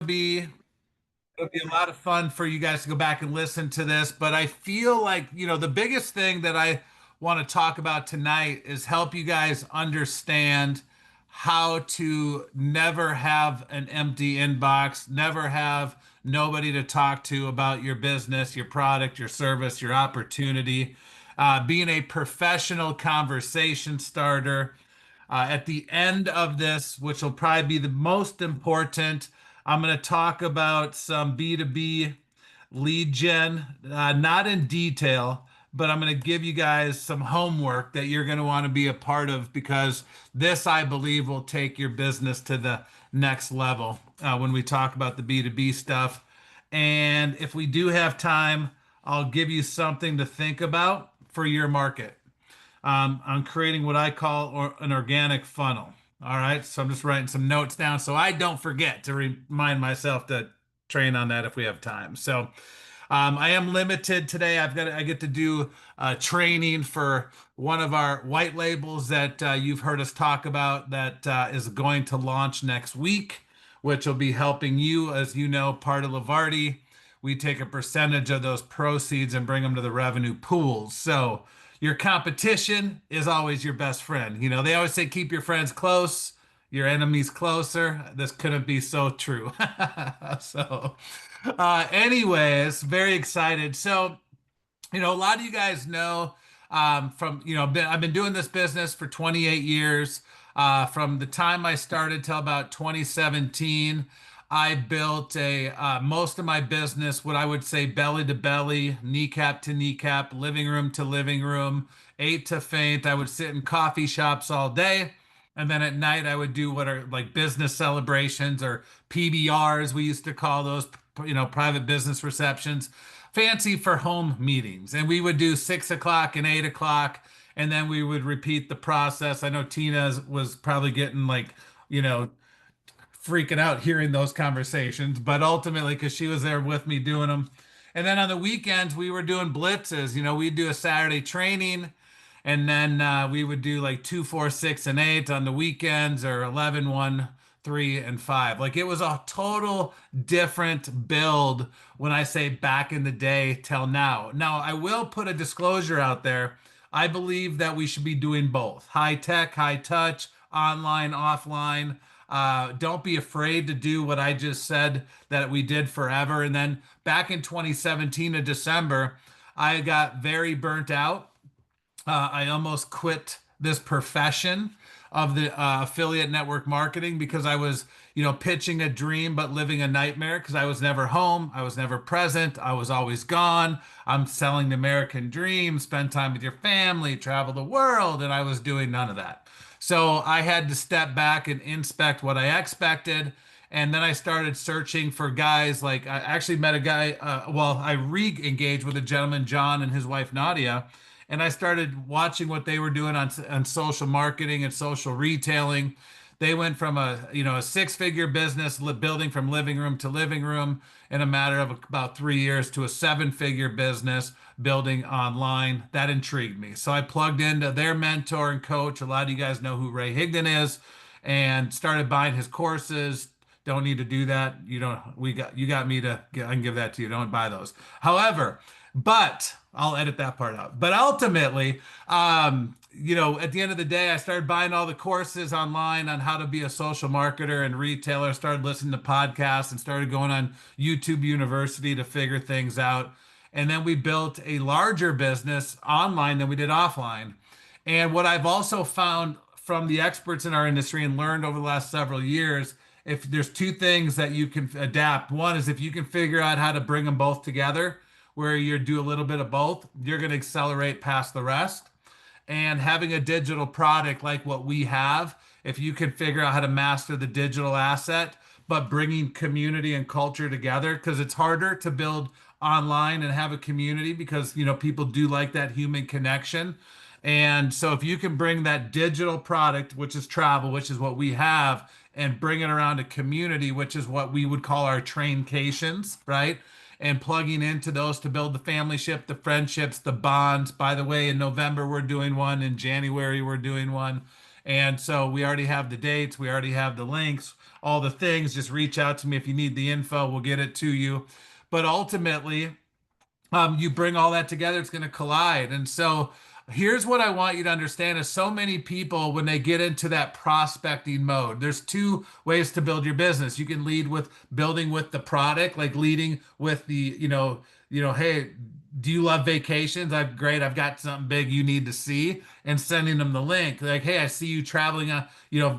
be it'll be a lot of fun for you guys to go back and listen to this. But I feel like, the biggest thing that I want to talk about tonight is help you guys understand how to never have an empty inbox, never have nobody to talk to about your business, your product, your service, your opportunity, being a professional conversation starter. At the end of this, which will probably be the most important, I'm going to talk about some B2B lead gen, not in detail, but I'm going to give you guys some homework that you're going to want to be a part of because this, I believe, will take your business to the next level when we talk about the B2B stuff. And if we do have time, I'll give you something to think about for your market. I'm creating what I call an organic funnel. All right. So I'm just writing some notes down so I don't forget to remind myself to train on that if we have time. So I am limited today. I get to do training for one of our white labels that you've heard us talk about that is going to launch next week, which will be helping you, as you know, part of Lavardi. We take a percentage of those proceeds and bring them to the revenue pools. So your competition is always your best friend. They always say keep your friends close, your enemies closer. This couldn't be so true. Anyways, very excited. So, a lot of you guys know I've been doing this business for 28 years. From the time I started till about 2017, I built most of my business, what I would say belly to belly, kneecap to kneecap, living room to living room, ate to faint. I would sit in coffee shops all day. And then at night, I would do what are like business celebrations or PBRs, we used to call those, private business receptions, fancy for home meetings. And we would do 6 o'clock and 8 o'clock, and then we would repeat the process. I know Tina was probably getting like, you know, freaking out hearing those conversations, but ultimately, because she was there with me doing them. And then on the weekends, we were doing blitzes. We'd do a Saturday training, and then we would do like 2, 4, 6, and 8 on the weekends, or 11, 1, 3, and 5. Like it was a total different build when I say back in the day till now. Now, I will put a disclosure out there. I believe that we should be doing both high tech, high touch, online, offline. Don't be afraid to do what I just said that we did forever. And then back in 2017 in December, I got very burnt out. I almost quit this profession of the affiliate network marketing because I was, pitching a dream but living a nightmare because I was never home. I was never present. I was always gone. I'm selling the American dream, spend time with your family, travel the world, and I was doing none of that. So I had to step back and inspect what I expected. And then I started searching for guys. Like I actually met a guy. I re-engaged with a gentleman, John, and his wife Nadia, and I started watching what they were doing on social marketing and social retailing. They went from a 6-figure business building from living room to living room in a matter of about 3 years to a 7-figure business building online. That intrigued me. So I plugged into their mentor and coach. A lot of you guys know who Ray Higdon is, and started buying his courses. Don't need to do that. You got me to I can give that to you. Don't buy those. However, but I'll edit that part out. But ultimately, at the end of the day, I started buying all the courses online on how to be a social marketer and retailer. Started listening to podcasts and started going on YouTube University to figure things out. And then we built a larger business online than we did offline. And what I've also found from the experts in our industry and learned over the last several years, if there's two things that you can adapt, one is if you can figure out how to bring them both together, where you do a little bit of both, you're going to accelerate past the rest. And having a digital product like what we have, if you can figure out how to master the digital asset, but bringing community and culture together, because it's harder to build online and have a community because, people do like that human connection. And so if you can bring that digital product, which is travel, which is what we have, and bring it around a community, which is what we would call our traincations, right? And plugging into those to build the family ship, the friendships, the bonds. By the way, in November, we're doing one. In January, we're doing one. And so we already have the dates, we already have the links, all the things. Just reach out to me if you need the info, we'll get it to you. But ultimately, you bring all that together, it's going to collide. And so here's what I want you to understand is so many people, when they get into that prospecting mode, there's two ways to build your business. You can lead with building with the product, like leading with the, hey, do you love vacations? Great. I've got something big you need to see, and sending them the link. Like, hey, I see you traveling,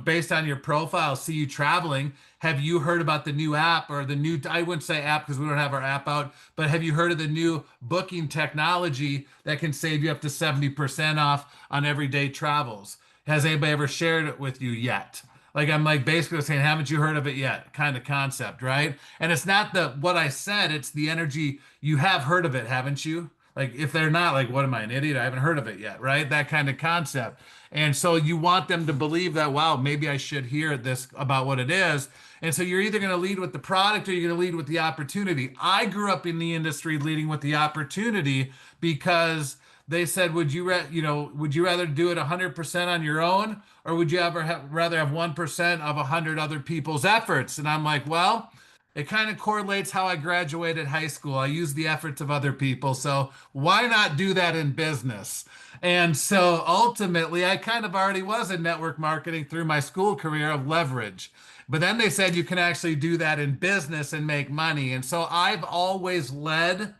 based on your profile, see you traveling. Have you heard about the new app or the new, I wouldn't say app because we don't have our app out, but have you heard of the new booking technology that can save you up to 70% off on everyday travels? Has anybody ever shared it with you yet? Like, I'm like basically saying, haven't you heard of it yet? Kind of concept, right? And it's not the what I said, it's the energy. You have heard of it, haven't you? Like, if they're not, like, what am I, an idiot? I haven't heard of it yet, right? That kind of concept. And so you want them to believe that, wow, maybe I should hear this about what it is. And so you're either going to lead with the product or you're going to lead with the opportunity. I grew up in the industry leading with the opportunity because they said, would you rather do it 100% on your own, or would you rather have 1% of 100 other people's efforts? And I'm like, well, it kind of correlates how I graduated high school. I use the efforts of other people. So why not do that in business? And so ultimately, I kind of already was in network marketing through my school career of leverage. But then they said you can actually do that in business and make money. And so I've always led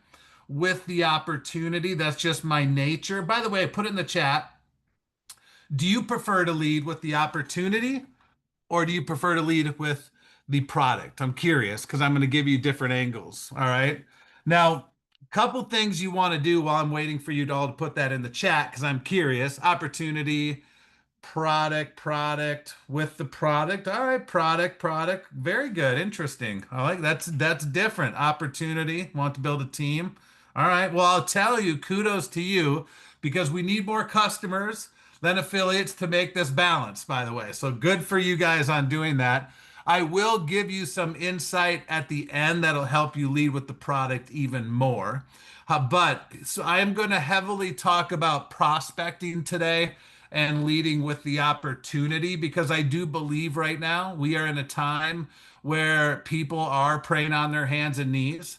with the opportunity. That's just my nature. By the way, put it in the chat. Do you prefer to lead with the opportunity, or do you prefer to lead with the product? I'm curious because I'm going to give you different angles. All right. Now, a couple things you want to do while I'm waiting for you to all to put that in the chat because I'm curious. Opportunity, product with the product. All right, product. Very good. Interesting. I like that's different. Opportunity. Want to build a team. All right. Well, I'll tell you, kudos to you because we need more customers than affiliates to make this balance, by the way. So good for you guys on doing that. I will give you some insight at the end that'll help you lead with the product even more. But so I am going to heavily talk about prospecting today and leading with the opportunity because I do believe right now we are in a time where people are praying on their hands and knees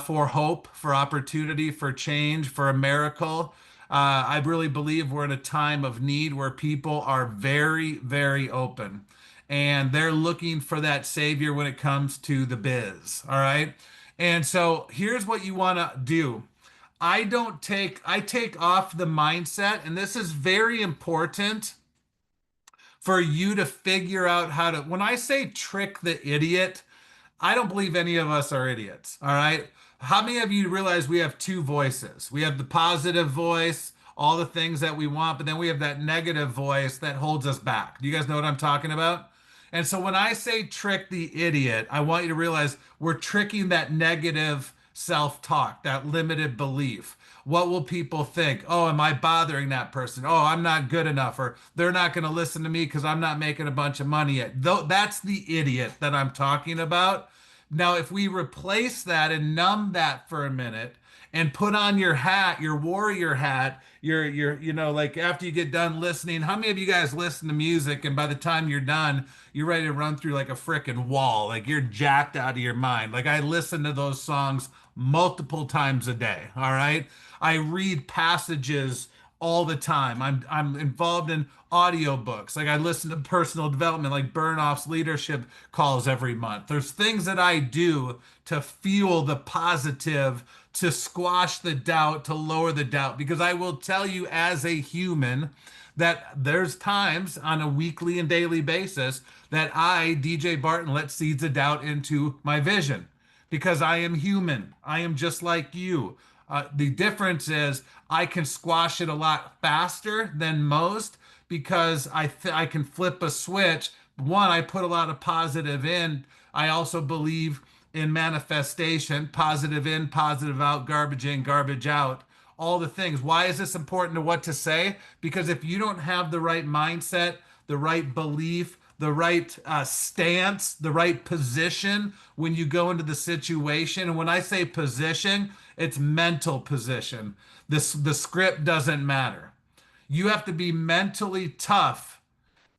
for hope, for opportunity, for change, for a miracle. I really believe we're in a time of need where people are very, very open and they're looking for that savior when it comes to the biz. All right. And so here's what you want to do. I take off the mindset, and this is very important for you to figure out how to, when I say trick the idiot, I don't believe any of us are idiots. All right. How many of you realize we have two voices? We have the positive voice, all the things that we want, but then we have that negative voice that holds us back. Do you guys know what I'm talking about? And so when I say trick the idiot, I want you to realize we're tricking that negative self-talk, that limited belief. What will people think? Oh, am I bothering that person? Oh, I'm not good enough, or they're not going to listen to me because I'm not making a bunch of money yet. Though that's the idiot that I'm talking about. Now, if we replace that and numb that for a minute and put on your hat, your warrior hat, like after you get done listening, how many of you guys listen to music and by the time you're done, you're ready to run through like a freaking wall? Like you're jacked out of your mind. Like I listen to those songs multiple times a day. All right. I read passages all the time. I'm involved in audiobooks. Like I listen to personal development, like Burnoff's leadership calls every month. There's things that I do to fuel the positive, to squash the doubt, to lower the doubt. Because I will tell you as a human that there's times on a weekly and daily basis that I, DJ Barton, let seeds of doubt into my vision because I am human. I am just like you. The difference is I can squash it a lot faster than most because I can flip a switch. One, I put a lot of positive in. I also believe in manifestation, positive in, positive out, garbage in, garbage out, all the things. Why is this important to what to say? Because if you don't have the right mindset, the right belief, the right stance, the right position when you go into the situation. And when I say position, it's mental position. The script doesn't matter. You have to be mentally tough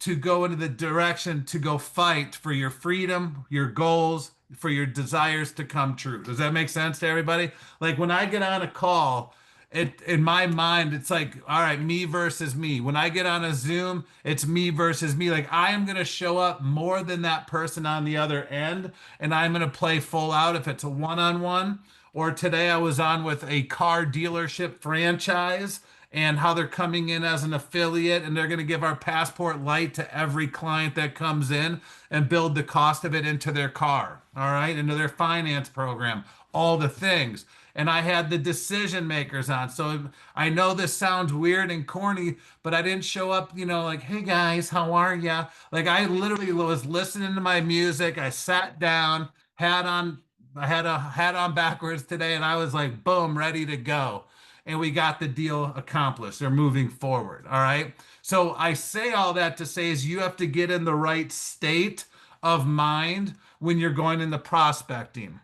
to go into the direction to go fight for your freedom, your goals, for your desires to come true. Does that make sense to everybody? Like when I get on a call, it in my mind, it's like, all right, me versus me. When I get on a Zoom, it's me versus me. Like I am gonna show up more than that person on the other end, and I'm gonna play full out if it's a one-on-one. Or today I was on with a car dealership franchise and how they're coming in as an affiliate and they're going to give our Passport Light to every client that comes in and build the cost of it into their car, all right, into their finance program, all the things. And I had the decision makers on. So I know this sounds weird and corny, but I didn't show up, like, hey guys, how are ya? Like I literally was listening to my music. I sat down, had on I had a hat on backwards today, and I was like, boom, ready to go. And we got the deal accomplished. They're moving forward. All right. So I say all that to say is you have to get in the right state of mind when you're going into prospecting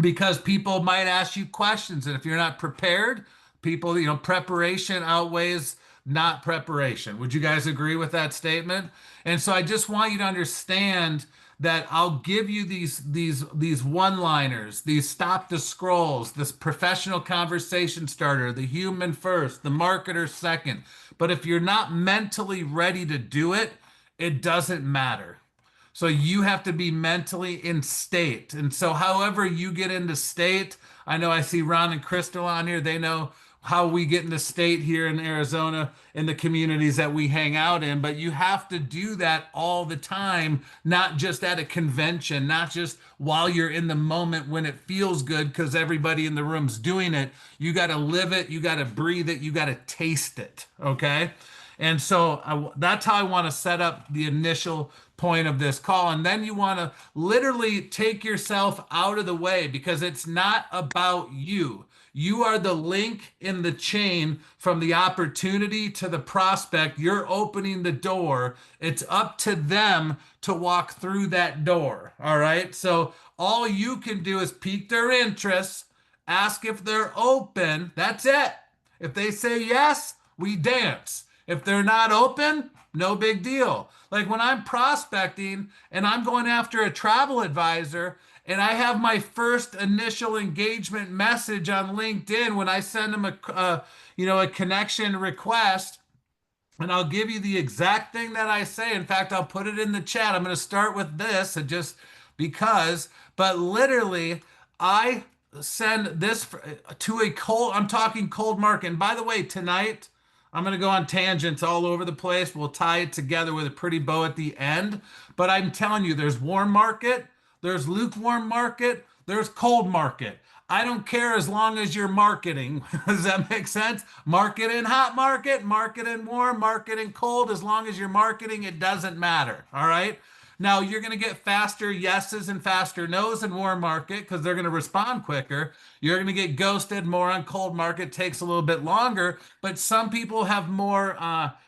because people might ask you questions. And if you're not prepared, people, preparation outweighs not preparation. Would you guys agree with that statement? And so I just want you to understand that I'll give you these one-liners, these stop the scrolls, this professional conversation starter, the human first, the marketer second. But if you're not mentally ready to do it, it doesn't matter. So you have to be mentally in state. And so however you get into state, I know I see Ron and Crystal on here. They know how we get into state here in Arizona in the communities that we hang out in, but you have to do that all the time, not just at a convention, not just while you're in the moment when it feels good because everybody in the room's doing it. You got to live it, you got to breathe it, you got to taste it, okay? And so that's how I want to set up the initial point of this call. And then you want to literally take yourself out of the way because it's not about you. You are the link in the chain from the opportunity to the prospect. You're opening the door. It's up to them to walk through that door. All right. So all you can do is pique their interest, ask if they're open. That's it. If they say yes, we dance. If they're not open, no big deal. Like when I'm prospecting and I'm going after a travel advisor and I have my first initial engagement message on LinkedIn when I send them a connection request, and I'll give you the exact thing that I say. In fact, I'll put it in the chat. I'm going to start with this and just because, but literally I send this to a cold, I'm talking cold market. And by the way, tonight, I'm going to go on tangents all over the place. We'll tie it together with a pretty bow at the end. But I'm telling you, there's warm market, there's lukewarm market, there's cold market. I don't care as long as you're marketing. Does that make sense? Market in hot market, market in warm, market in cold. As long as you're marketing, it doesn't matter. All right. Now you're going to get faster yeses and faster nos in warm market because they're going to respond quicker. You're going to get ghosted more on cold market, takes a little bit longer. But some people have more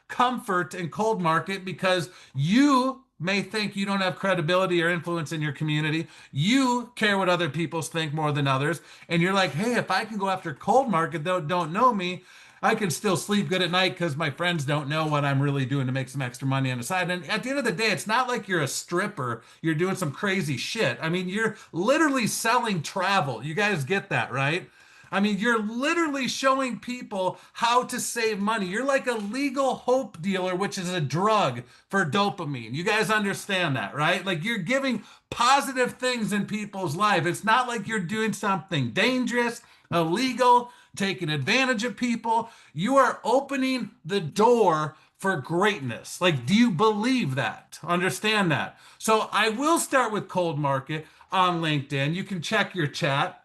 comfort in cold market because you may think you don't have credibility or influence in your community. You care what other people think more than others. And you're like, hey, if I can go after cold market that don't know me, I can still sleep good at night because my friends don't know what I'm really doing to make some extra money on the side. And at the end of the day, it's not like you're a stripper, you're doing some crazy shit. I mean, you're literally selling travel. You guys get that, right? I mean, you're literally showing people how to save money. You're like a legal hope dealer, which is a drug for dopamine. You guys understand that, right? Like you're giving positive things in people's life. It's not like you're doing something dangerous, illegal, taking advantage of people. You are opening the door for greatness. Like, do you believe that? Understand that? So I will start with cold market on LinkedIn. You can check your chat.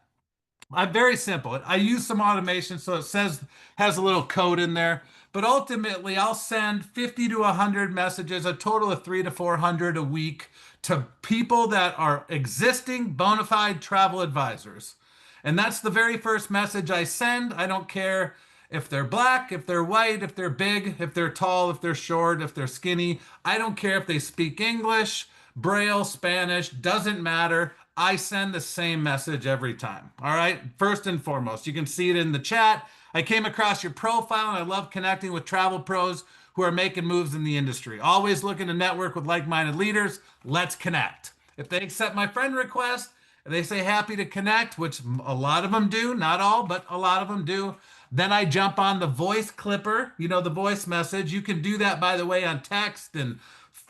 I'm very simple. I use some automation, so it says has a little code in there. But ultimately, I'll send 50 to 100 messages, a total of 300 to 400 a week to people that are existing bona fide travel advisors. And that's the very first message I send. I don't care if they're black, if they're white, if they're big, if they're tall, if they're short, if they're skinny. I don't care if they speak English, Braille, Spanish, doesn't matter. I send the same message every time. All right. First and foremost, you can see it in the chat. I came across your profile and I love connecting with travel pros who are making moves in the industry. Always looking to network with like-minded leaders. Let's connect. If they accept my friend request, and they say happy to connect, which a lot of them do, not all, but a lot of them do. Then I jump on the voice clipper, the voice message. You can do that, by the way, on text, and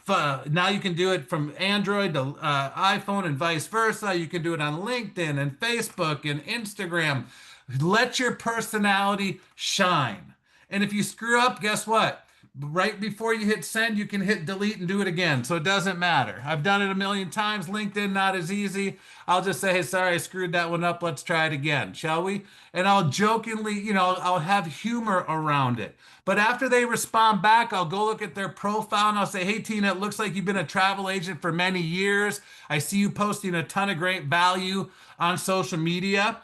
now you can do it from Android to iPhone and vice versa. You can do it on LinkedIn and Facebook and Instagram. Let your personality shine. And if you screw up, guess what? Right before you hit send, you can hit delete and do it again. So it doesn't matter. I've done it a million times. LinkedIn, not as easy. I'll just say, hey, sorry, I screwed that one up. Let's try it again, shall we? And I'll jokingly, I'll have humor around it. But after they respond back, I'll go look at their profile and I'll say, hey, Tina, it looks like you've been a travel agent for many years. I see you posting a ton of great value on social media.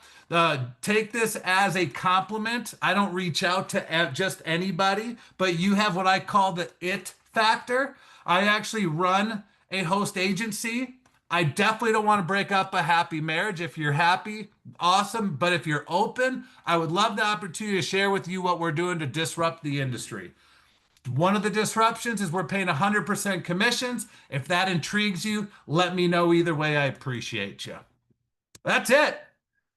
Take this as a compliment. I don't reach out to just anybody, but you have what I call the it factor. I actually run a host agency. I definitely don't want to break up a happy marriage. If you're happy, awesome. But if you're open, I would love the opportunity to share with you what we're doing to disrupt the industry. One of the disruptions is we're paying 100% commissions. If that intrigues you, let me know either way. I appreciate you. That's it.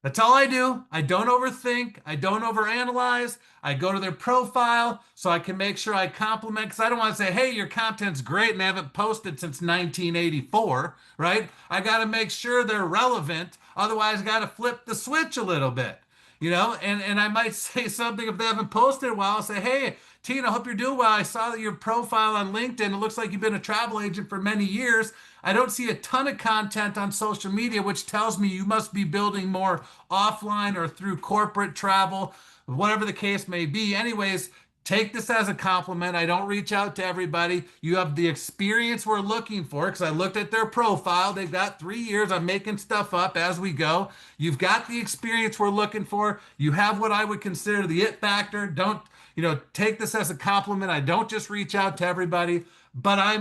That's all I do. I don't overthink. I don't overanalyze. I go to their profile so I can make sure I compliment, because I don't want to say, hey, your content's great and they haven't posted since 1984, right? I got to make sure they're relevant. Otherwise, I got to flip the switch a little bit, and I might say something if they haven't posted in a while. I'll say, hey, Tina, I hope you're doing well. I saw that your profile on LinkedIn. It looks like you've been a travel agent for many years. I don't see a ton of content on social media, which tells me you must be building more offline or through corporate travel, whatever the case may be. Anyways, take this as a compliment. I don't reach out to everybody. You have the experience we're looking for, because I looked at their profile. They've got 3 years. I'm making stuff up as we go. You've got the experience we're looking for. You have what I would consider the it factor. Don't, take this as a compliment. I don't just reach out to everybody, but I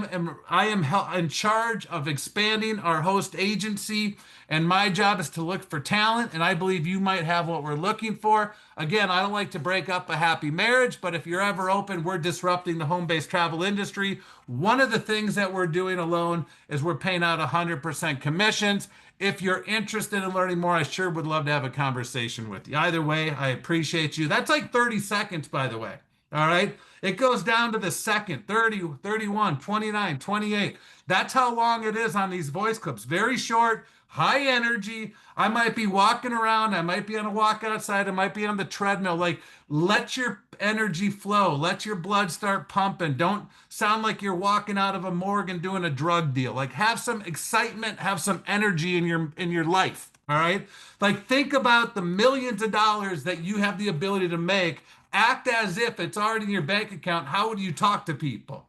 am in charge of expanding our host agency, and my job is to look for talent, and I believe you might have what we're looking for. Again, I don't like to break up a happy marriage, but if you're ever open, we're disrupting the home-based travel industry. One of the things that we're doing alone is we're paying out 100% commissions. If you're interested in learning more, I sure would love to have a conversation with you. Either way, I appreciate you. That's like 30 seconds, by the way. All right. It goes down to the second, 30, 31, 29, 28. That's how long it is on these voice clips. Very short, high energy. I might be walking around. I might be on a walk outside. I might be on the treadmill. Like, let your energy flow. Let your blood start pumping. Don't sound like you're walking out of a morgue and doing a drug deal. Like, have some excitement, have some energy in your life. All right. Like, think about the millions of dollars that you have the ability to make. Act as if it's already in your bank account. How would you talk to people?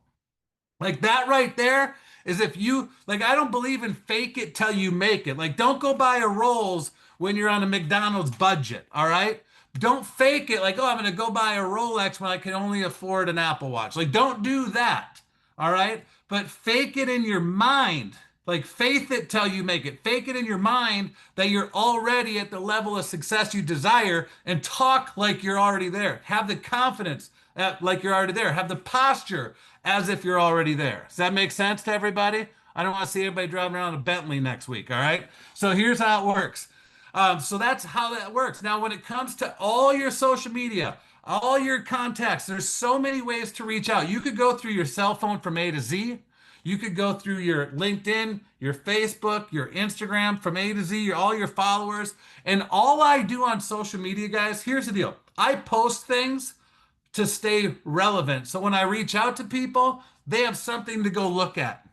Like, that right there is, if you, like, I don't believe in fake it till you make it. Like, don't go buy a Rolls when you're on a McDonald's budget. All right. Don't fake it like, oh, I'm going to go buy a Rolex when I can only afford an Apple Watch. Like, don't do that. All right. But fake it in your mind. Like, faith it till you make it. Fake it in your mind that you're already at the level of success you desire, and talk like you're already there. Have the confidence like you're already there. Have the posture as if you're already there. Does that make sense to everybody? I don't want to see everybody driving around a Bentley next week. All right. So here's how it works. So that's how that works. Now, when it comes to all your social media, all your contacts, there's so many ways to reach out. You could go through your cell phone from A to Z. You could go through your LinkedIn, your Facebook, your Instagram from A to Z, all your followers. And all I do on social media, guys, here's the deal. I post things to stay relevant. So when I reach out to people, they have something to go look at.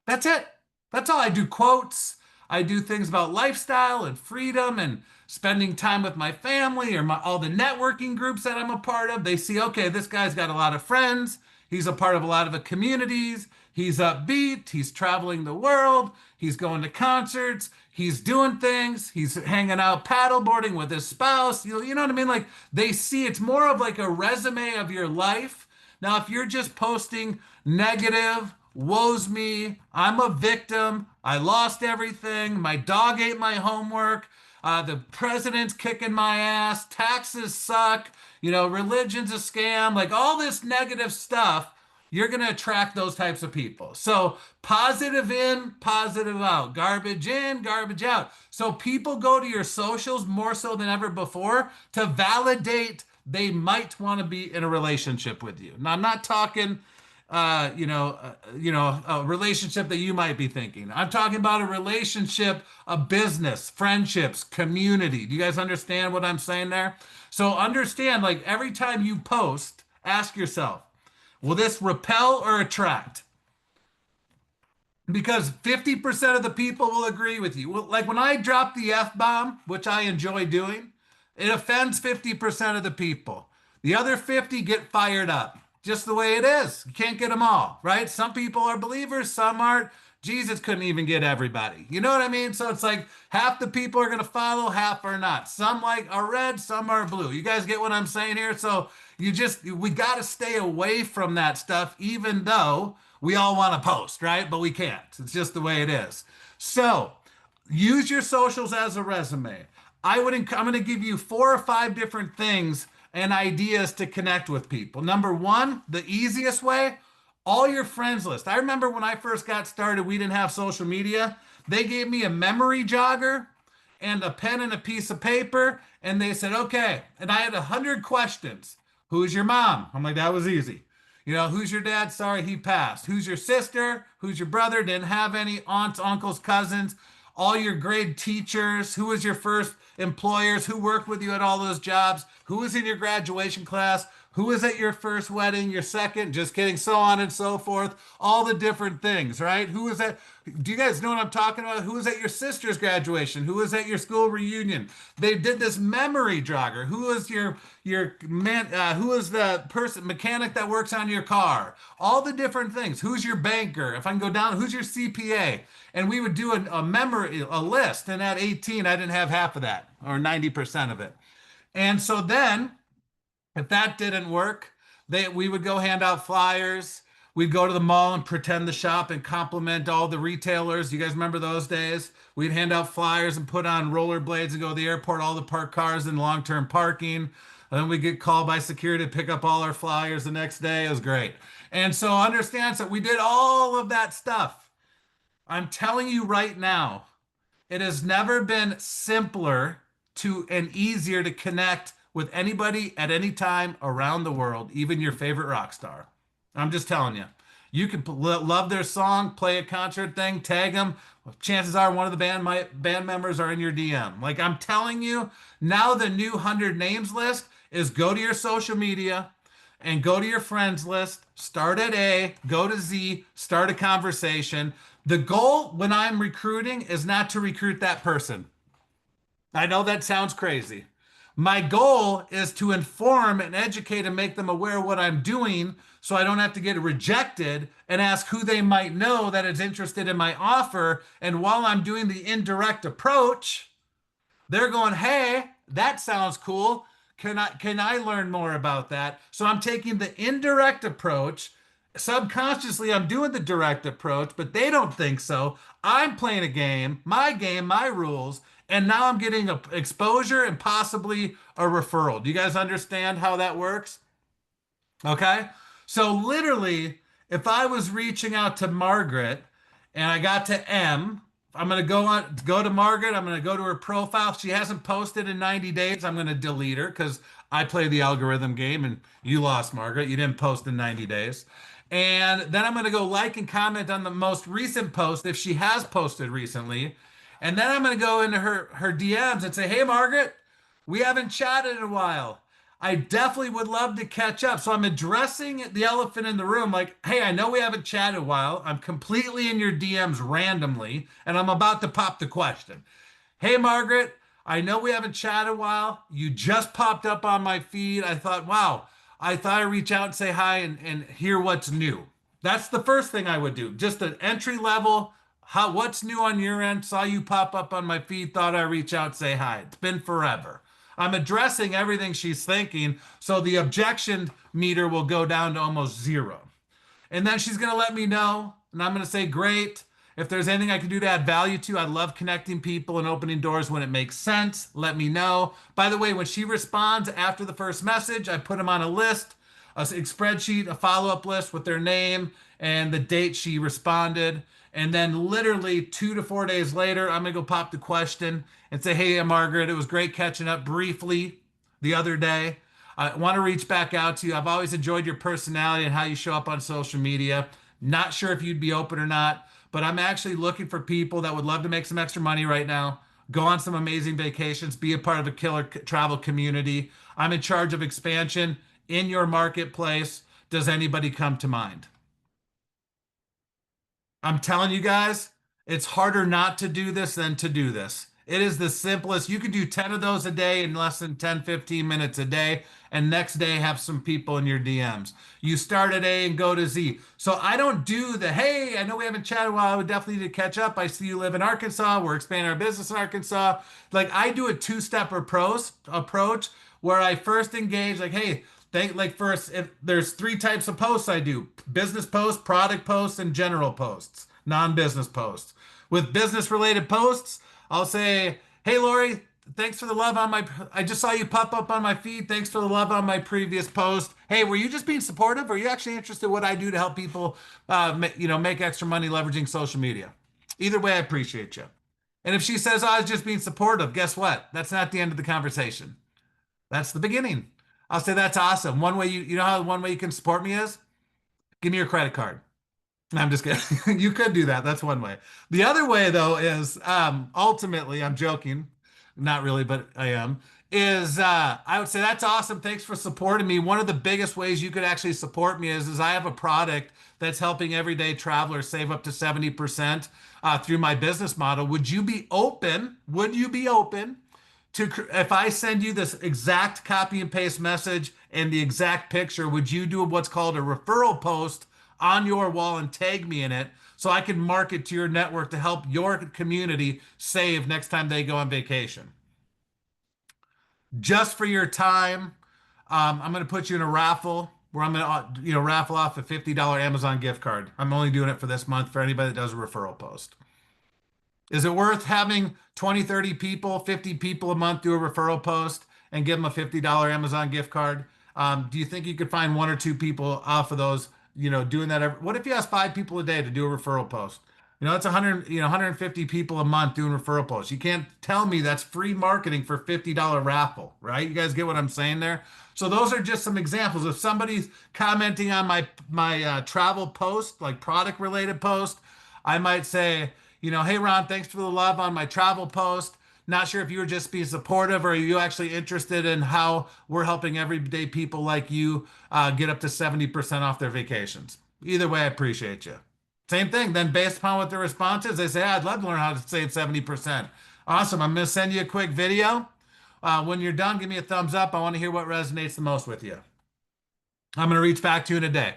That's it. That's all. I do quotes. I do things about lifestyle and freedom and spending time with my family, or all the networking groups that I'm a part of. They see, okay, this guy's got a lot of friends. He's a part of a lot of communities. He's upbeat. He's traveling the world. He's going to concerts. He's doing things. He's hanging out paddleboarding with his spouse. You know what I mean? Like, they see, it's more of like a resume of your life. Now, if you're just posting negative, woe's me, I'm a victim, I lost everything, my dog ate my homework, the president's kicking my ass, taxes suck, religion's a scam, like all this negative stuff, you're going to attract those types of people. So positive in, positive out, garbage in, garbage out. So people go to your socials more so than ever before to validate they might want to be in a relationship with you. Now, I'm not talking a relationship that you might be thinking. I'm talking about a relationship, a business, friendships, community. Do you guys understand what I'm saying there? So understand, like every time you post, ask yourself, will this repel or attract? Because 50% of the people will agree with you. Well, like when I drop the F bomb, which I enjoy doing, it offends 50% of the people. The other 50 get fired up. Just the way it is. You can't get them all, right? Some people are believers, some aren't. Jesus couldn't even get everybody. You know what I mean? So it's like half the people are going to follow, half are not. Some like are red, some are blue. You guys get what I'm saying here? So we got to stay away from that stuff, even though we all want to post, right? But we can't. It's just the way it is. So use your socials as a resume. I'm going to give you 4 or 5 different things and ideas to connect with people. Number one, the easiest way, all your friends list. I remember when I first got started, we didn't have social media. They gave me a memory jogger and a pen and a piece of paper, and they said, okay. And I had 100 questions. Who's your mom? I'm like, that was easy. Who's your dad? Sorry, he passed. Who's your sister? Who's your brother? Didn't have any aunts, uncles, cousins. All your grade teachers. Who was your first employers? Who worked with you at all those jobs? Who was in your graduation class? Who was at your first wedding, your second? Just kidding, so on and so forth. All the different things, right? Who was at, do you guys know what I'm talking about? Who was at your sister's graduation? Who was at your school reunion? They did this memory jogger. Who was your man? Who was the person mechanic that works on your car? All the different things. Who's your banker? If I can go down, who's your CPA? And we would do a list. And at 18, I didn't have half of that or 90% of it. And so then, if that didn't work, we would go hand out flyers. We'd go to the mall and pretend to shop and compliment all the retailers. You guys remember those days? We'd hand out flyers and put on rollerblades and go to the airport, all the parked cars in long-term parking. And then we get called by security to pick up all our flyers the next day. It was great. And so understand that we did all of that stuff. I'm telling you right now, it has never been simpler and easier to connect with anybody at any time around the world, even your favorite rock star. I'm just telling you. You can love their song, play a concert thing, tag them. Chances are one of the band members are in your DM. Like I'm telling you, now the new 100 names list is go to your social media and go to your friends list. Start at A, go to Z, start a conversation. The goal when I'm recruiting is not to recruit that person. I know that sounds crazy. My goal is to inform and educate and make them aware of what I'm doing so I don't have to get rejected and ask who they might know that is interested in my offer. And while I'm doing the indirect approach, they're going, hey, that sounds cool. Can I learn more about that? So I'm taking the indirect approach. Subconsciously, I'm doing the direct approach, but they don't think so. I'm playing a game, my rules. And now I'm getting exposure and possibly a referral. Do you guys understand how that works? Okay. So literally, if I was reaching out to Margaret and I got to M, I'm going to go to Margaret. I'm going to go to her profile. She hasn't posted in 90 days. I'm going to delete her because I play the algorithm game and you lost, Margaret. You didn't post in 90 days. And then I'm going to go like and comment on the most recent post if she has posted recently. And then I'm going to go into her DMs and say, hey, Margaret, we haven't chatted in a while. I definitely would love to catch up. So I'm addressing the elephant in the room like, hey, I know we haven't chatted in a while. I'm completely in your DMs randomly, and I'm about to pop the question. Hey, Margaret, I know we haven't chatted in a while. You just popped up on my feed. I thought, wow, I thought I'd reach out and say hi and hear what's new. That's the first thing I would do. Just an entry level. What's new on your end? Saw you pop up on my feed, thought I'd reach out, say hi. It's been forever. I'm addressing everything she's thinking, so the objection meter will go down to almost zero. And then she's going to let me know, and I'm going to say, great. If there's anything I can do to add value to, I love connecting people and opening doors when it makes sense. Let me know. By the way, when she responds after the first message, I put them on a list spreadsheet, a follow-up list with their name and the date she responded. And then literally 2 to 4 days later, I'm gonna go pop the question and say, "Hey, Margaret, it was great catching up briefly the other day. I want to reach back out to you. I've always enjoyed your personality and how you show up on social media. Not sure if you'd be open or not, but I'm actually looking for people that would love to make some extra money right now, go on some amazing vacations, be a part of a killer travel community. I'm in charge of expansion in your marketplace. Does anybody come to mind?" I'm telling you guys, it's harder not to do this than to do this. It is the simplest. You can do 10 of those a day in less than 10, 15 minutes a day, and next day have some people in your DMs. You start at A and go to Z. So I don't do the, "Hey, I know we haven't chatted a while. I would definitely need to catch up. I see you live in Arkansas. We're expanding our business in Arkansas." Like I do a two-step approach where I first engage, like, "Hey, like first, if there's three types of posts I do: business posts, product posts, and general posts, non-business posts. With business related posts, I'll say, 'Hey Lori, thanks for the love on my, I just saw you pop up on my feed. Thanks for the love on my previous post. Hey, were you just being supportive? Or are you actually interested in what I do to help people, make extra money leveraging social media?' Either way, I appreciate you." And if she says, "Oh, I was just being supportive," guess what? That's not the end of the conversation. That's the beginning. I'll say, "That's awesome. One way you know how one way you can support me is give me your credit card." No, I'm just kidding. You could do that. That's one way. The other way, though, is ultimately, I'm joking, not really, but I am, is I would say, "That's awesome. Thanks for supporting me. One of the biggest ways you could actually support me is I have a product that's helping everyday travelers save up to 70% through my business model. Would you be open? Would you be open to, if I send you this exact copy and paste message and the exact picture, would you do what's called a referral post on your wall and tag me in it so I can market to your network to help your community save next time they go on vacation?" Just for your time, I'm going to put you in a raffle where I'm going to, raffle off a $50 Amazon gift card. I'm only doing it for this month for anybody that does a referral post. Is it worth having 20, 30 people, 50 people a month do a referral post and give them a $50 Amazon gift card? Do you think you could find one or two people off of those, doing that what if you ask 5 people a day to do a referral post? That's 100, 150 people a month doing referral posts. You can't tell me that's free marketing for $50 raffle, right? You guys get what I'm saying there? So those are just some examples. If somebody's commenting on my travel post, like product related post, I might say, "Hey Ron, thanks for the love on my travel post. Not sure if you were just being supportive or are you actually interested in how we're helping everyday people like you get up to 70% off their vacations." Either way, I appreciate you. Same thing. Then based upon what the response is, they say, "I'd love to learn how to save 70%. Awesome. I'm going to send you a quick video. When you're done, give me a thumbs up. I want to hear what resonates the most with you. I'm going to reach back to you in a day.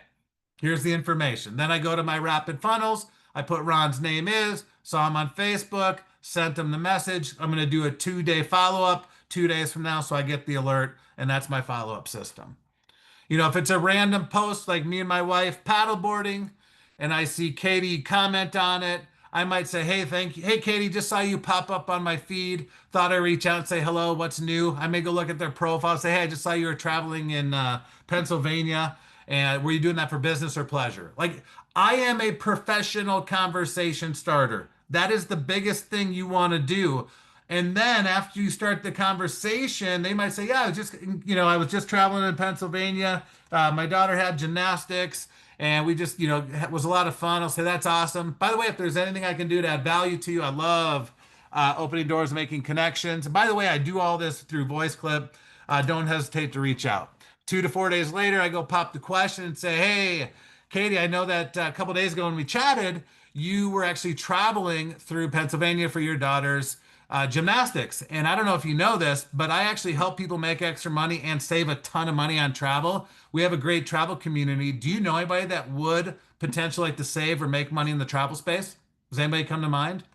Here's the information." Then I go to my rapid funnels. I put Ron's name is, saw him on Facebook, sent him the message. I'm going to do a 2-day follow-up 2 days from now so I get the alert, and that's my follow-up system. If it's a random post like me and my wife paddleboarding and I see Katie comment on it, I might say, "Hey, thank you. Hey, Katie, just saw you pop up on my feed. Thought I'd reach out and say hello. What's new?" I may go look at their profile, say, "Hey, I just saw you were traveling in Pennsylvania. And were you doing that for business or pleasure?" Like, I am a professional conversation starter. That is the biggest thing you want to do. And then after you start the conversation, they might say, "Yeah, I was just traveling in Pennsylvania. My daughter had gymnastics and we just, it was a lot of fun." I'll say, "That's awesome. By the way, if there's anything I can do to add value to you, I love opening doors, making connections. And by the way, I do all this through voice clip. Don't hesitate to reach out." 2 to 4 days later, I go pop the question and say, "Hey, Katie, I know that a couple days ago when we chatted, you were actually traveling through Pennsylvania for your daughter's gymnastics. And I don't know if you know this, but I actually help people make extra money and save a ton of money on travel. We have a great travel community. Do you know anybody that would potentially like to save or make money in the travel space? Does anybody come to mind?"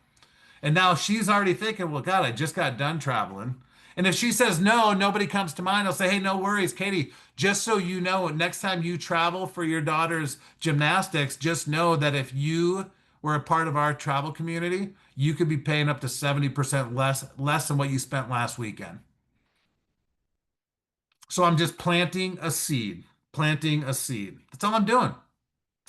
And now she's already thinking, "Well, God, I just got done traveling." And if she says no, nobody comes to mind, I'll say, "Hey, no worries, Katie. Just so you know, next time you travel for your daughter's gymnastics, just know that if you were a part of our travel community, you could be paying up to 70% less than what you spent last weekend." So I'm just planting a seed, planting a seed. That's all I'm doing.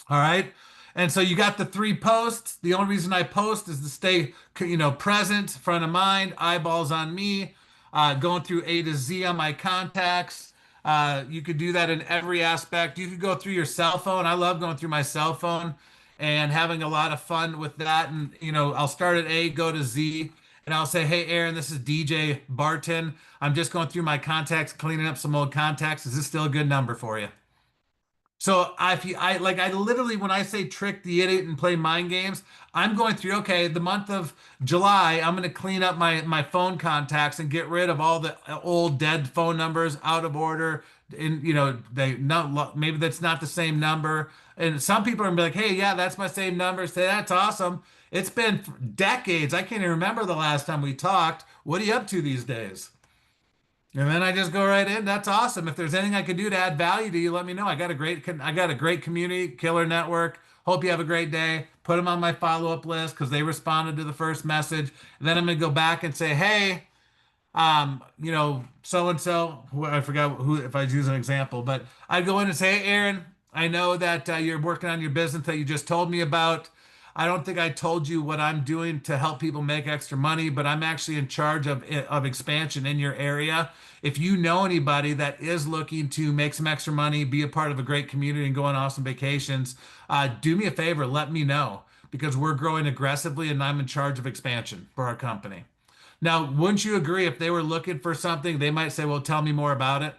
All right. And so you got the three posts. The only reason I post is to stay, present, front of mind, eyeballs on me, going through A to Z on my contacts. You could do that in every aspect. You could go through your cell phone. I love going through my cell phone and having a lot of fun with that. And, I'll start at A, go to Z, and I'll say, hey, Aaron, this is DJ Barton. I'm just going through my contacts, cleaning up some old contacts. Is this still a good number for you? So I literally, when I say trick the idiot and play mind games, I'm going through, okay, the month of July, I'm going to clean up my phone contacts and get rid of all the old dead phone numbers out of order. And they not maybe that's not the same number. And some people are gonna be like, hey, yeah, that's my same number. Say that's awesome. It's been decades. I can't even remember the last time we talked. What are you up to these days? And then I just go right in. That's awesome. If there's anything I can do to add value to you, let me know. I got a great community, killer network. Hope you have a great day. Put them on my follow-up list because they responded to the first message. And then I'm gonna go back and say, hey, so and so. I forgot who if I use an example, but I go in and say, hey, Aaron, I know that you're working on your business that you just told me about. I don't think I told you what I'm doing to help people make extra money, but I'm actually in charge of expansion in your area. If you know anybody that is looking to make some extra money, be a part of a great community and go on awesome vacations, do me a favor, let me know because we're growing aggressively and I'm in charge of expansion for our company. Now, wouldn't you agree if they were looking for something, they might say, well, tell me more about it?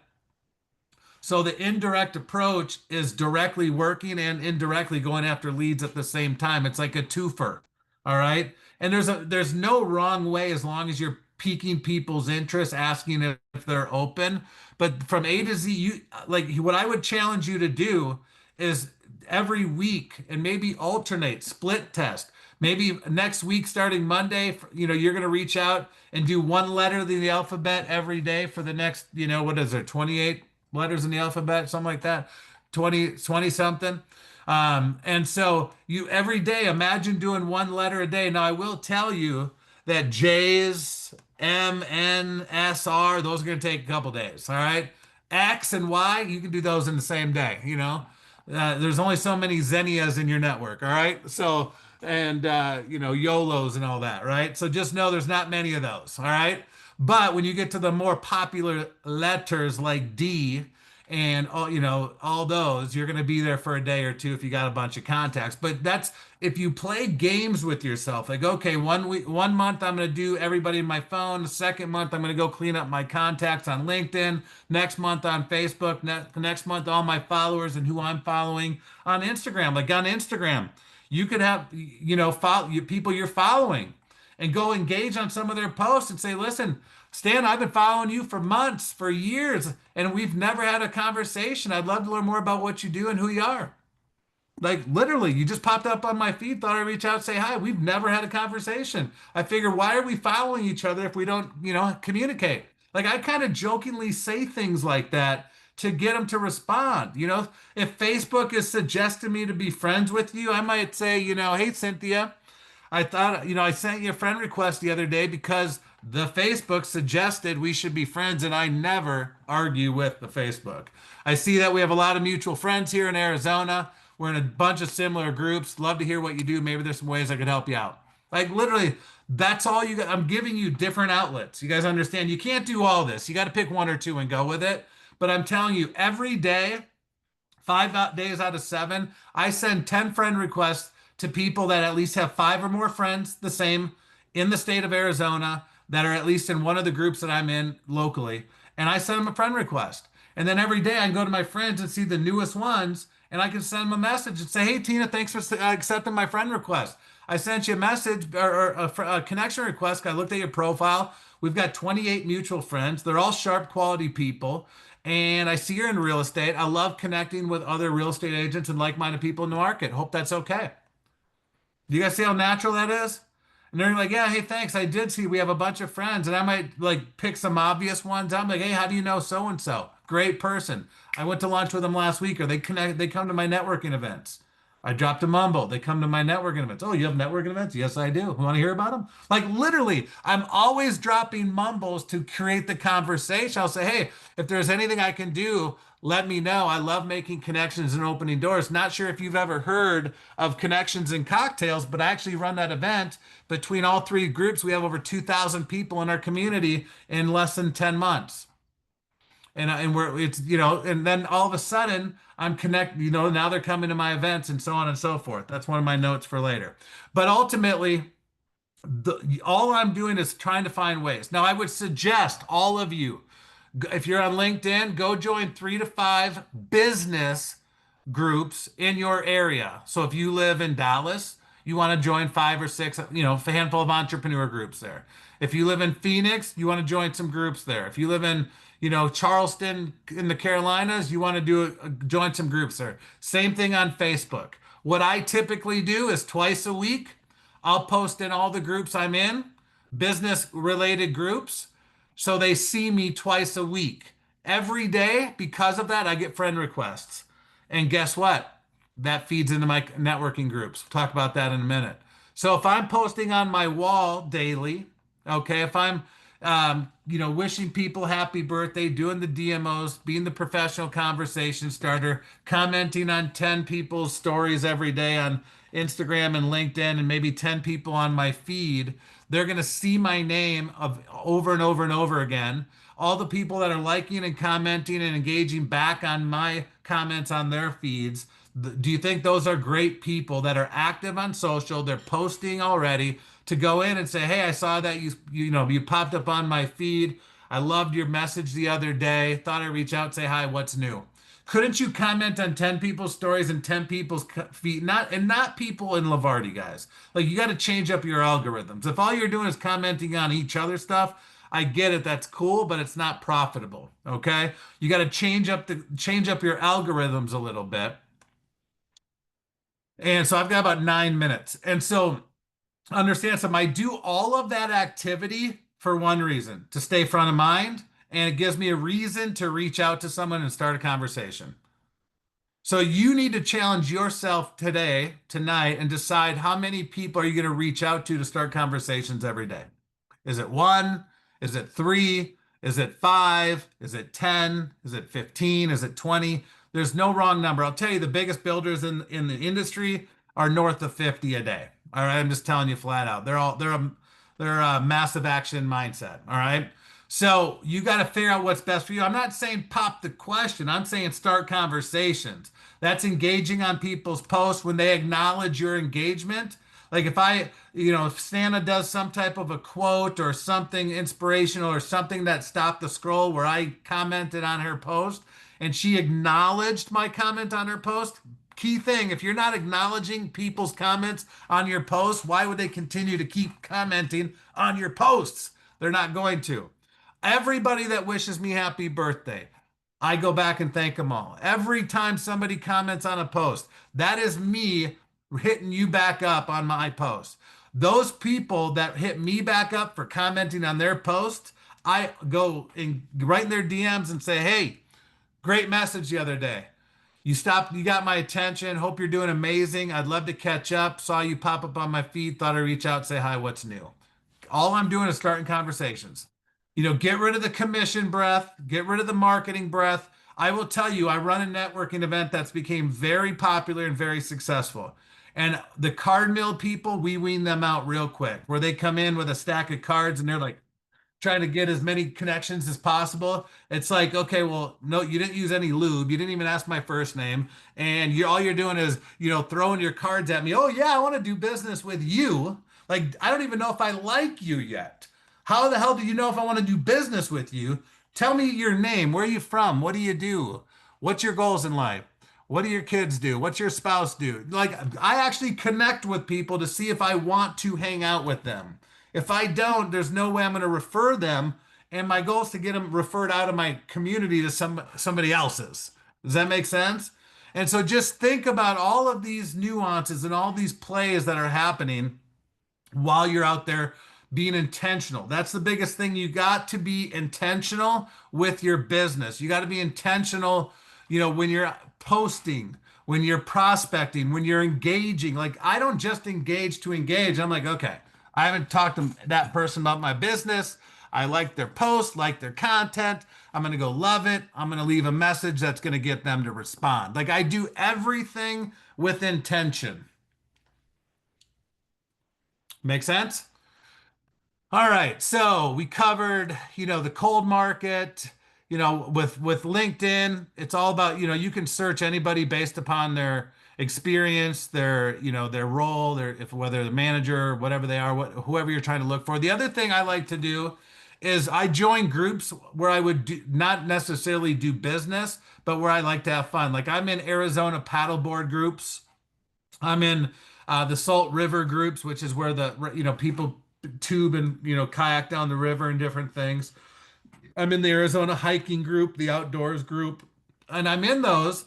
So the indirect approach is directly working and indirectly going after leads at the same time. It's like a twofer. All right. And there's no wrong way as long as you're piquing people's interest, asking if they're open. But from A to Z, you like what I would challenge you to do is every week and maybe alternate, split test. Maybe next week, starting Monday, you're going to reach out and do one letter of the alphabet every day for the next, what is there, 28 letters in the alphabet, something like that, 20 something. And so you every day imagine doing one letter a day. Now I will tell you that J's, M, N, S, R, those are going to take a couple days. All right. X and Y, you can do those in the same day. There's only so many Zennias in your network. All right. So, and, YOLOs and all that. Right. So just know there's not many of those. All right. But when you get to the more popular letters like D and all those, you're going to be there for a day or two if you got a bunch of contacts. But that's if you play games with yourself, like, okay, 1 month I'm going to do everybody in my phone. The second month I'm going to go clean up my contacts on LinkedIn. Next month on Facebook. Next month all my followers and who I'm following on Instagram. Like on Instagram, you could have follow people you're following and go engage on some of their posts and say, listen, Stan, I've been following you for months, for years, and we've never had a conversation. I'd love to learn more about what you do and who you are. Like literally, you just popped up on my feed, thought I'd reach out and say hi. We've never had a conversation. I figure, why are we following each other if we don't, communicate? Like I kind of jokingly say things like that to get them to respond. If Facebook is suggesting me to be friends with you, I might say, hey, Cynthia, I thought, I sent you a friend request the other day because the Facebook suggested we should be friends, and I never argue with the Facebook. I see that we have a lot of mutual friends here in Arizona. We're in a bunch of similar groups. Love to hear what you do. Maybe there's some ways I could help you out. Like literally, that's all you got. I'm giving you different outlets. You guys understand? You can't do all this. You got to pick one or two and go with it. But I'm telling you, every day, 5 days out of 7, I send 10 friend requests to people that at least have 5 or more friends the same in the state of Arizona that are at least in one of the groups that I'm in locally. And I send them a friend request. And then every day I can go to my friends and see the newest ones and I can send them a message and say, hey, Tina, thanks for accepting my friend request. I sent you a message or a connection request. I looked at your profile. We've got 28 mutual friends. They're all sharp quality people. And I see you're in real estate. I love connecting with other real estate agents and like-minded people in the market. Hope that's okay. Do you guys see how natural that is? And they're like, yeah, hey, thanks. I did see we have a bunch of friends. And I might like pick some obvious ones. I'm like, hey, how do you know so-and-so? Great person. I went to lunch with them last week, or they come to my networking events. I dropped a mumble. They come to my networking events. Oh, you have networking events? Yes, I do. Want to hear about them? Like literally, I'm always dropping mumbles to create the conversation. I'll say, hey, if there's anything I can do, let me know. I love making connections and opening doors. Not sure if you've ever heard of Connections and Cocktails, but I actually run that event between all three groups. We have over 2,000 people in our community in less than 10 months. And we're it's and then all of a sudden I'm connect now they're coming to my events and so on and so forth. That's one of my notes for later. But ultimately, all I'm doing is trying to find ways. Now, I would suggest all of you, if you're on LinkedIn, go join 3 to 5 business groups in your area. So if you live in Dallas, you want to join 5 or 6, a handful of entrepreneur groups there. If you live in Phoenix, you want to join some groups there. If you live in, Charleston in the Carolinas, you want to join some groups there. Same thing on Facebook. What I typically do is twice a week, I'll post in all the groups I'm in, business related groups, so they see me twice a week. Every day, because of that, I get friend requests. And guess what? That feeds into my networking groups. We'll talk about that in a minute. So if I'm posting on my wall daily, okay, if I'm wishing people happy birthday, doing the DMOs, being the professional conversation starter, commenting on 10 people's stories every day on Instagram and LinkedIn, and maybe 10 people on my feed, they're going to see my name of over and over and over again. All the people that are liking and commenting and engaging back on my comments on their feeds, do you think those are great people that are active on social? They're posting already to go in and say, "Hey, I saw that you popped up on my feed. I loved your message the other day. Thought I'd reach out and say hi, what's new?" Couldn't you comment on 10 people's stories and 10 people's feet? Not people in Lavardi, guys. Like, you got to change up your algorithms. If all you're doing is commenting on each other's stuff, I get it, that's cool, but it's not profitable. Okay? You got to change up your algorithms a little bit. And so I've got about 9 minutes. And so understand something. I do all of that activity for one reason, to stay front of mind, and it gives me a reason to reach out to someone and start a conversation. So you need to challenge yourself today, tonight, and decide how many people are you going to reach out to start conversations every day. Is it one? Is it three? Is it five? Is it 10? Is it 15? Is it 20? There's no wrong number. I'll tell you, the biggest builders in the industry are north of 50 a day. All right, I'm just telling you flat out. They're a massive action mindset. All right. So you got to figure out what's best for you. I'm not saying pop the question. I'm saying start conversations. That's engaging on people's posts when they acknowledge your engagement. Like if Santa does some type of a quote or something inspirational or something that stopped the scroll where I commented on her post and she acknowledged my comment on her post, key thing, if you're not acknowledging people's comments on your posts, why would they continue to keep commenting on your posts? They're not going to. Everybody that wishes me happy birthday, I go back and thank them all. Every time somebody comments on a post, that is me hitting you back up on my post. Those people that hit me back up for commenting on their post, I go and write in their DMs and say, "Hey, great message the other day. You got my attention. Hope you're doing amazing. I'd love to catch up. Saw you pop up on my feed. Thought I'd reach out, say hi, what's new?" All I'm doing is starting conversations. Get rid of the commission breath, get rid of the marketing breath. I will tell you, I run a networking event that's became very popular and very successful. And the card mill people, we wean them out real quick, where they come in with a stack of cards and they're like, trying to get as many connections as possible. It's like, okay, well, no, you didn't use any lube. You didn't even ask my first name. And all you're doing is, throwing your cards at me. "Oh yeah, I want to do business with you." Like, I don't even know if I like you yet. How the hell do you know if I want to do business with you? Tell me your name. Where are you from? What do you do? What's your goals in life? What do your kids do? What's your spouse do? Like, I actually connect with people to see if I want to hang out with them. If I don't, there's no way I'm going to refer them. And my goal is to get them referred out of my community to somebody else's. Does that make sense? And so just think about all of these nuances and all these plays that are happening while you're out there being intentional. That's the biggest thing. You got to be intentional with your business. You got to be intentional, when you're posting, when you're prospecting, when you're engaging. Like, I don't just engage to engage. I'm like, okay, I haven't talked to that person about my business. I like their post, like their content. I'm going to go love it. I'm going to leave a message that's going to get them to respond. Like I do everything with intention. Make sense? All right, so we covered, the cold market, with LinkedIn, it's all about, you can search anybody based upon their experience, their role, their if whether the manager, whatever they are, whoever you're trying to look for. The other thing I like to do is I join groups where I would not necessarily do business, but where I like to have fun. Like I'm in Arizona paddleboard groups. I'm in the Salt River groups, which is where people tube and kayak down the river and different things. I'm in the Arizona hiking group, the outdoors group, and I'm in those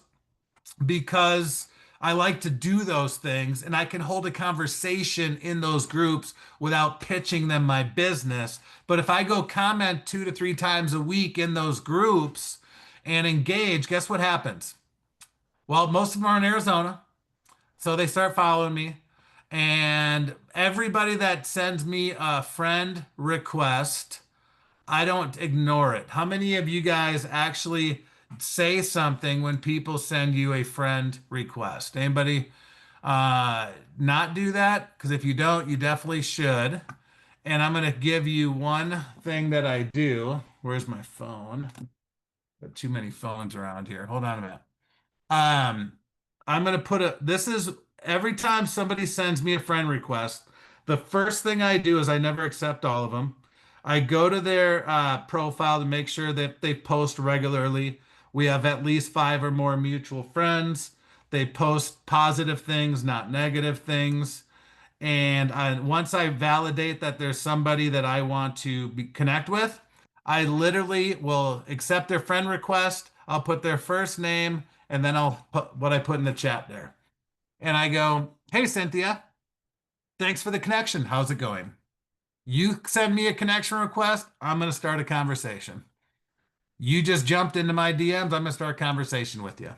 because I like to do those things and I can hold a conversation in those groups without pitching them my business. But if I go comment 2 to 3 times a week in those groups and engage, guess what happens? Well, most of them are in Arizona. So they start following me, and everybody that sends me a friend request, I don't ignore it. How many of you guys actually say something when people send you a friend request? Anybody not do that? Because if you don't, you definitely should. And I'm going to give you one thing that I do. Where's my phone? Got too many phones around here. Hold on a minute. Um, I'm gonna put this is every time somebody sends me a friend request, the first thing I do is I never accept all of them. I go to their profile to make sure that they post regularly. We have at least 5 or more mutual friends. They post positive things, not negative things. And once I validate that there's somebody that I want to connect with, I literally will accept their friend request. I'll put their first name and then I'll put what I put in the chat there. And I go, "Hey, Cynthia, thanks for the connection. How's it going? You send me a connection request, I'm going to start a conversation. You just jumped into my DMs, I'm going to start a conversation with you."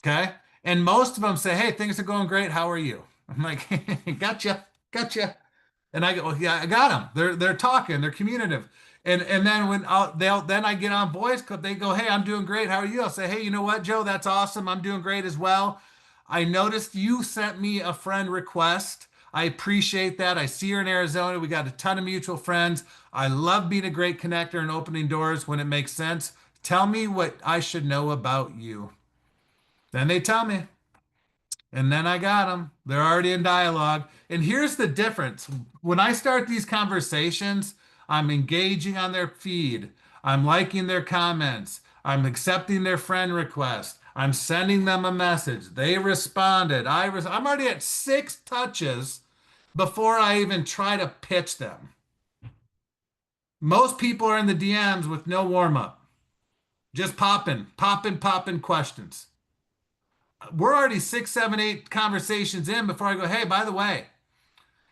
Okay. And most of them say, "Hey, things are going great. How are you?" I'm like, "Gotcha, gotcha." And I go, "Well, yeah, I got them. They're talking. They're communicative." And then when then I get on voice clip, they go, "Hey, I'm doing great. How are you?" I'll say, "Hey, you know what, Joe? That's awesome. I'm doing great as well. I noticed you sent me a friend request. I appreciate that. I see you're in Arizona. We got a ton of mutual friends. I love being a great connector and opening doors when it makes sense. Tell me what I should know about you." Then they tell me. And then I got them. They're already in dialogue. And here's the difference. When I start these conversations, I'm engaging on their feed. I'm liking their comments. I'm accepting their friend request. I'm sending them a message. They responded. I'm already at 6 touches before I even try to pitch them. Most people are in the DMs with no warm up, just popping questions. We're already 6, 7, 8 conversations in before I go, "Hey, by the way,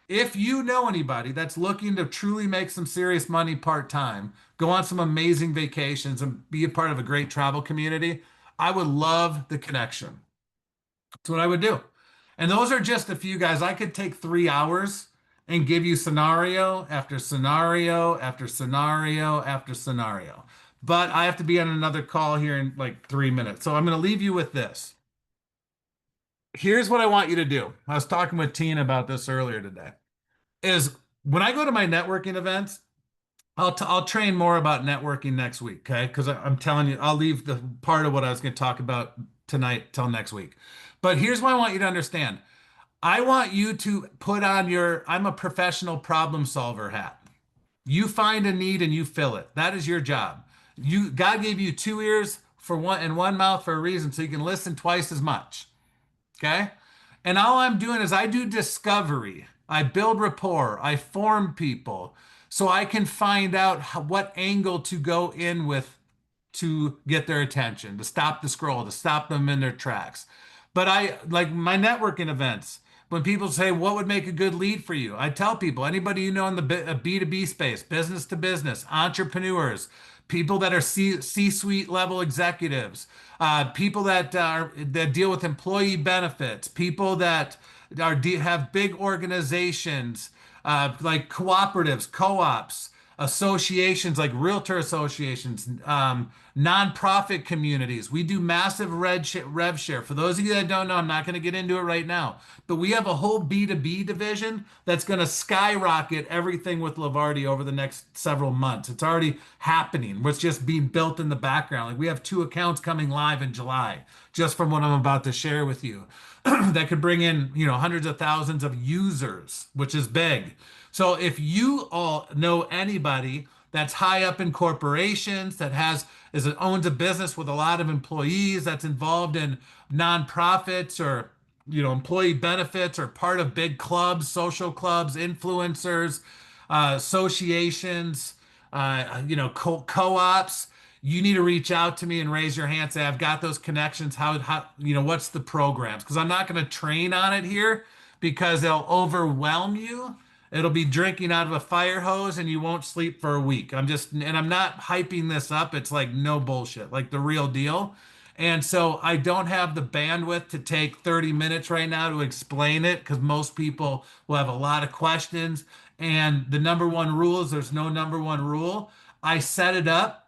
if you know anybody that's looking to truly make some serious money part-time, go on some amazing vacations and be a part of a great travel community, I would love the connection." That's what I would do. And those are just a few guys. I could take 3 hours and give you scenario after scenario after scenario after scenario. But I have to be on another call here in like 3 minutes. So I'm going to leave you with this. Here's what I want you to do. I was talking with Tina about this earlier today. Is when I go to my networking events, I'll train more about networking next week, okay? Because I'm telling you, I'll leave the part of what I was going to talk about tonight till next week. But here's what I want you to understand. I want you to put on your "I'm a professional problem solver" hat. You find a need and you fill it. That is your job. God gave you 2 ears for one and one mouth for a reason, so you can listen twice as much. Okay. And all I'm doing is I do discovery. I build rapport. I form people so I can find out what angle to go in with to get their attention, to stop the scroll, to stop them in their tracks. But I like my networking events. When people say, "What would make a good lead for you?" I tell people, anybody you know in the B2B space, business to business, entrepreneurs, people that are C-suite level executives, people that deal with employee benefits, people that have big organizations, like cooperatives, co-ops, associations like realtor associations, nonprofit communities. We do massive rev share. For those of you that don't know, I'm not going to get into it right now, but we have a whole B2B division that's going to skyrocket everything with Lavardi over the next several months. It's already happening. It's just being built in the background. Like we have 2 accounts coming live in July, just from what I'm about to share with you, that could bring in, hundreds of thousands of users, which is big. So if you all know anybody that's high up in corporations, owns a business with a lot of employees, that's involved in nonprofits or employee benefits, or part of big clubs, social clubs, influencers, associations, co-ops, you need to reach out to me and raise your hand. Say, I've got those connections. What's the programs? Because I'm not going to train on it here because they'll overwhelm you. It'll be drinking out of a fire hose and you won't sleep for a week. I'm not hyping this up. It's like no bullshit, like the real deal. And so I don't have the bandwidth to take 30 minutes right now to explain it because most people will have a lot of questions. And the number one rule is there's no number one rule. I set it up,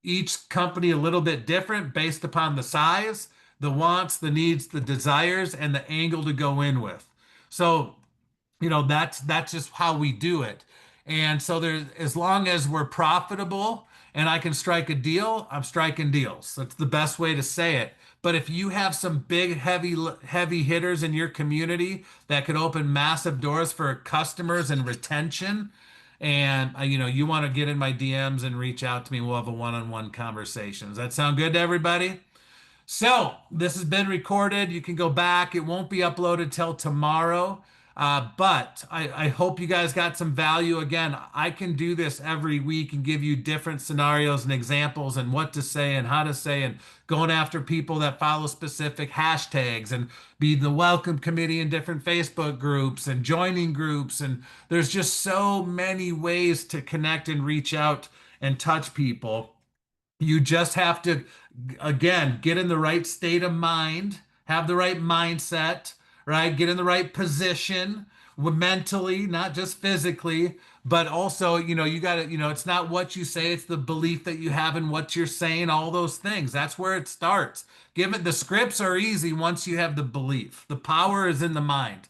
each company a little bit different based upon the size, the wants, the needs, the desires, and the angle to go in with. So that's just how we do it. And so as long as we're profitable and I can strike a deal, I'm striking deals. That's the best way to say it. But if you have some big heavy hitters in your community that could open massive doors for customers and retention, and you want to get in my DMs and reach out to me, we'll have a one-on-one conversation. Does that sound good to everybody? So this has been recorded. You can go back. It won't be uploaded till tomorrow. But I hope you guys got some value. Again, I can do this every week and give you different scenarios and examples and what to say and how to say, and going after people that follow specific hashtags, and be the welcome committee in different Facebook groups and joining groups. And there's just so many ways to connect and reach out and touch people. You just have to, again, get in the right state of mind, have the right mindset, right? Get in the right position mentally, not just physically, but also, you got to, it's not what you say, it's the belief that you have in what you're saying, all those things. That's where it starts. The scripts are easy once you have the belief. The power is in the mind.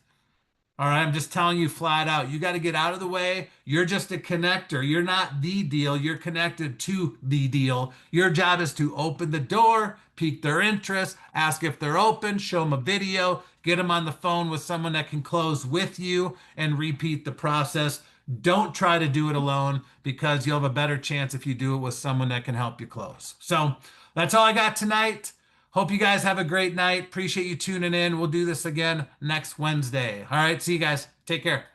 All right, I'm just telling you flat out. You got to get out of the way. You're just a connector. You're not the deal. You're connected to the deal. Your job is to open the door, pique their interest, ask if they're open, show them a video, get them on the phone with someone that can close with you, and repeat the process. Don't try to do it alone because you'll have a better chance if you do it with someone that can help you close. So that's all I got tonight. Hope you guys have a great night. Appreciate you tuning in. We'll do this again next Wednesday. All right. See you guys. Take care.